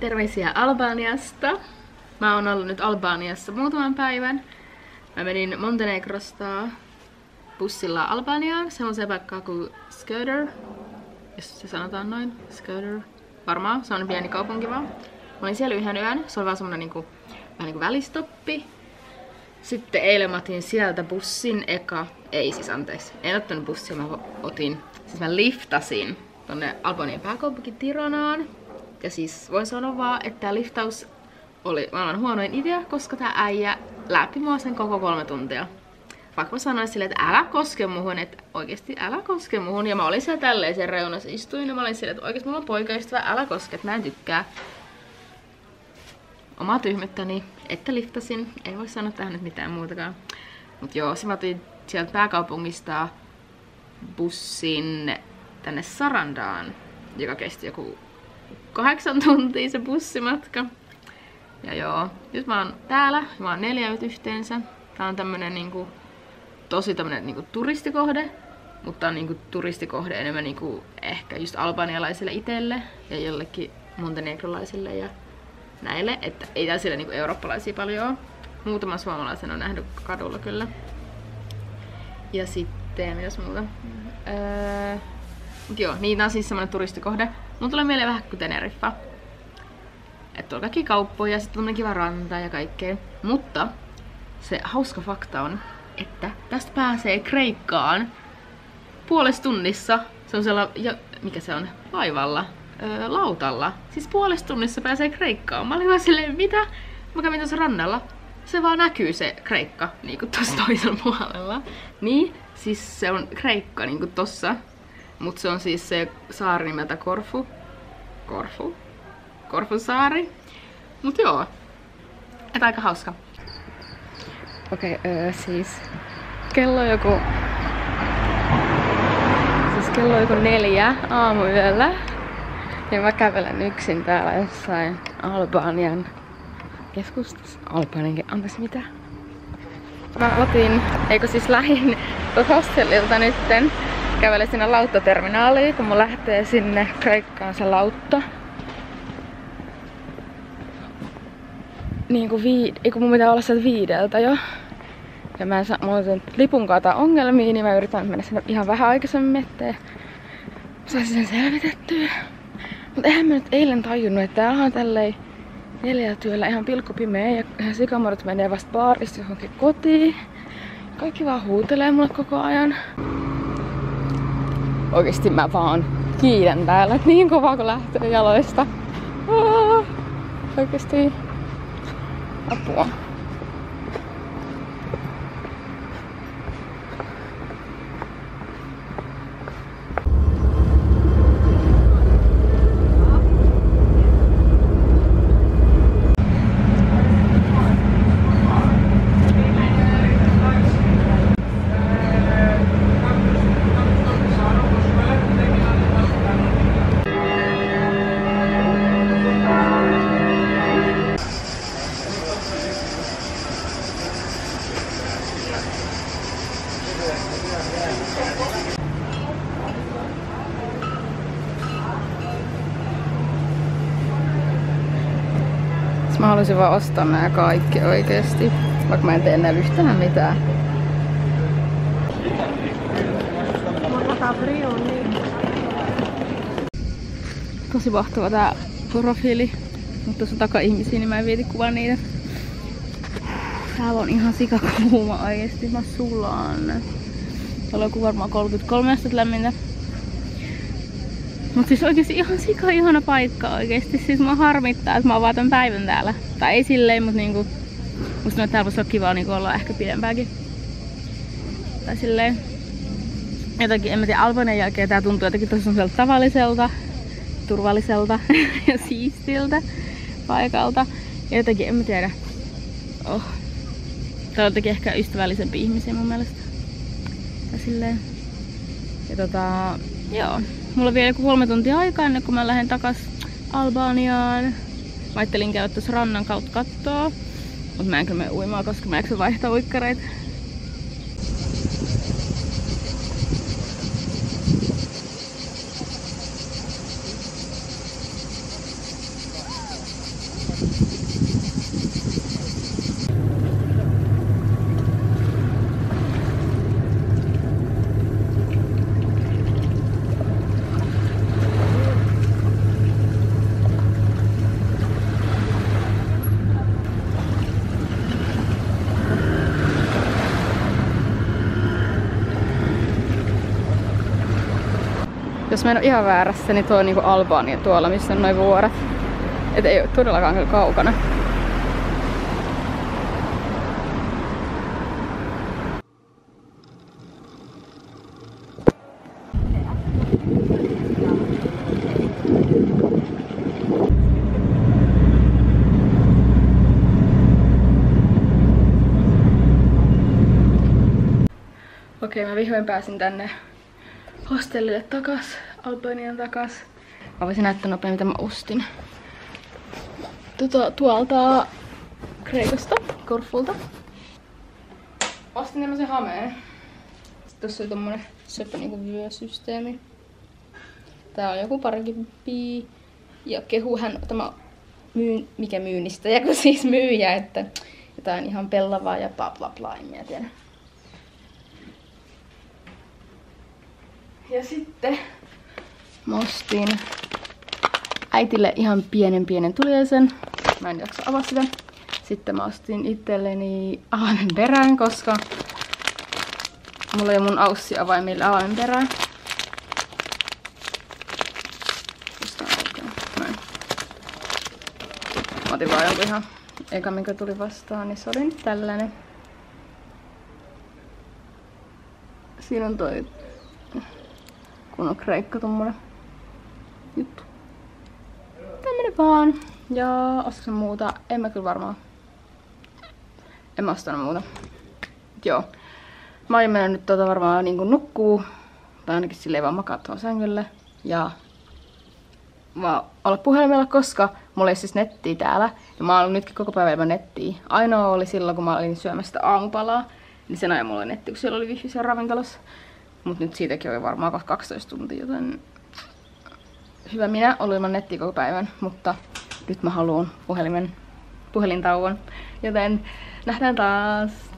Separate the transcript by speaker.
Speaker 1: Terveisiä Albaniasta. Mä oon ollut nyt Albaniassa muutaman päivän. Mä menin Montenegrosta bussilla Albaniaan, semmoiseen paikkaan kuin Skadar, jos se sanotaan noin. Skadar. Varmaan, se on pieni kaupunki vaan. Mä olin siellä yhden yön, se oli vaan semmonen vähän niinku välistoppi. Sitten eilen mä otin sieltä bussin en ottanut bussia, mä liftasin tonne Albanian pääkaupunki Tiranaan. Ja siis voin sanoa vaan, että tää liftaus oli maailman huonoin idea, koska tää äijä läpi mua sen koko 3 tuntia. Vaikka mä sanoin silleen, että älä koske muhun, että oikeesti älä koske muhun. Ja mä olin siellä tälleen sen reunassa istuin ja mä olin silleen, että oikeesti mulla on poikaystävä, älä koske, että mä en tykkää. Omaa tyhmyttäni, että liftasin. Ei voi sanoa tähän nyt mitään muutakaan. Mut joo, mä otin sieltä pääkaupungista bussin tänne Sarandaan, joka kesti joku 8 tuntia se bussimatka. Ja joo, nyt mä oon täällä, mä oon 4 yötä yhteensä. Tää on tämmönen tosi tämmönen turistikohde, mutta on turistikohde enemmän ehkä just albanialaisille itelle ja jollekin montenegrolaisille ja näille, että ei tää sille eurooppalaisia paljon oo. Muutaman suomalaisen on nähnyt kadulla kyllä. Ja sitten, mitäs muuta? Mut joo, niin tää on siis semmonen turistikohde. Mun tulee mieleen vähän kuin Teneriffa. Että on kaikki kauppoja ja sitten on kiva ranta ja kaikkea. Mutta se hauska fakta on, että tästä pääsee Kreikkaan puolessa tunnissa. Se on mikä se on? Laivalla. Lautalla. Siis puolessa tunnissa pääsee Kreikkaan. Mä olin vaan silleen, mitä? Mä kävin tuossa rannalla. Se vaan näkyy se Kreikka, niinku tossa toisella puolella. Niin, siis se on Kreikka niinku tossa. Mut se on siis se saari nimeltä Korfun saari. Mut joo. Et aika hauska. Okei, siis kello on joku 4 aamuyöllä. Ja mä kävelen yksin täällä jossain Albanian keskustassa. Anteeksi mitä? Mä lähdin tuolta hostellilta nytten. Kävelen sinne lauttaterminaaliin, kun mun lähtee sinne Kreikkaan se lautta. Kun mun pitää olla sieltä 5 jo. Ja mulla on sen lipun kautta ongelmia, niin mä yritän mennä sinne ihan vähän aikaisemmin, ettei saisin sen selvitettyä. Mut eihän mä nyt eilen tajunnut, että täällä on tälleen 4 työllä ihan pilkkupimeä ja ihan sikamarot menee vasta baarista johonkin kotiin. Kaikki vaan huutelee mulle koko ajan. Oikeesti mä vaan kiitän täällä niin kovaa kun lähtee jaloista. Oikeesti apua. Mä haluaisin vaan ostaa nää kaikki oikeesti, vaikka mä en tee näillä yhtään mitään. Tosi mahtava tää profiili, mutta tuossa on taka-ihmisiä, niin mä en vieti kuvaa niitä. Täällä on ihan sikakuuma oikeesti, mä sulaan. Täällä on varmaan 33 astetta lämmintä. Mut siis oikeesti ihan sika ihana paikka oikeesti. Siis mua harmittaa, että mä oon vaan tän päivän täällä. Tai ei silleen, mut musta täällä voisi olla kiva olla ehkä pidempäänkin. Tai silleen. Jotenkin, en mä tiedä, Albanian jälkeen tää tuntuu jotenkin tosi sellaiselta tavalliselta, turvalliselta ja siistiltä paikalta. Ja jotenkin, en mä tiedä. Täällä on jotenkin ehkä ystävällisempi ihmisiä mun mielestä. Ja silleen. Ja joo. Mulla on vielä joku 3 tuntia aikaa ennen kuin mä lähden takas Albaniaan. Mä ajattelin käydä tuossa rannan kautta kattoo. Mut mä en kyllä mene uimaan, koska mä eksä vaihtaa uikkareita. Jos mä en oo ihan väärässä, niin tuo on niinku Albania tuolla, missä on noin vuoret. Et ei oo todellakaan kyllä kaukana. Okei, mä vihdoin pääsin tänne hostellille takas, Albanian takas. Mä voisin näyttää nopein mitä mä ostin. Tuolta Kreikasta, Korfulta. Ostin tämmösen hameen. Sitten tossa oli tommonen söpö niinku vyösysteemi. Tää on joku parikymppiä. Ja kehuhän tämä mikä myynnistäjä, kun siis myyjä, että jotain ihan pellavaa ja bla bla bla, en mä tiedä. Ja sitten mä ostin äitille ihan pienen tuliaisen. Mä en jaksa avaa sitä. Sitten mä ostin itselleni avaimenperään, koska mulla ei mun aussi avaimille avaimenperää. Näin. Mä otin vaan jonkun ihan eka mikä tuli vastaan, niin se oli nyt tällainen. Siinä on toi kun on kreikka tommonen juttu. Tämmönen vaan. Ja ostaks muuta? En mä kyllä varmaan. En mä ostanut muuta. Joo. Mä aion mennä nyt varmaan niinku nukkuu. Tai ainakin silleen vaan makaa tuohon sängylle. Ja vaan olla puhelimella, koska mulla ei siis nettiä täällä. Ja mä oon ollut nytkin koko päivän nettiä. Ainoa oli silloin, kun mä olin syömässä sitä aamupalaa. Niin sen ajan mulla oli netti, kun siellä oli wifi siellä ravintolassa. Mut nyt siitäkin oli varmaan 12 tuntia, joten hyvä minä oli ilman nettiä koko päivän, mutta nyt mä haluan puhelintauon, joten nähdään taas!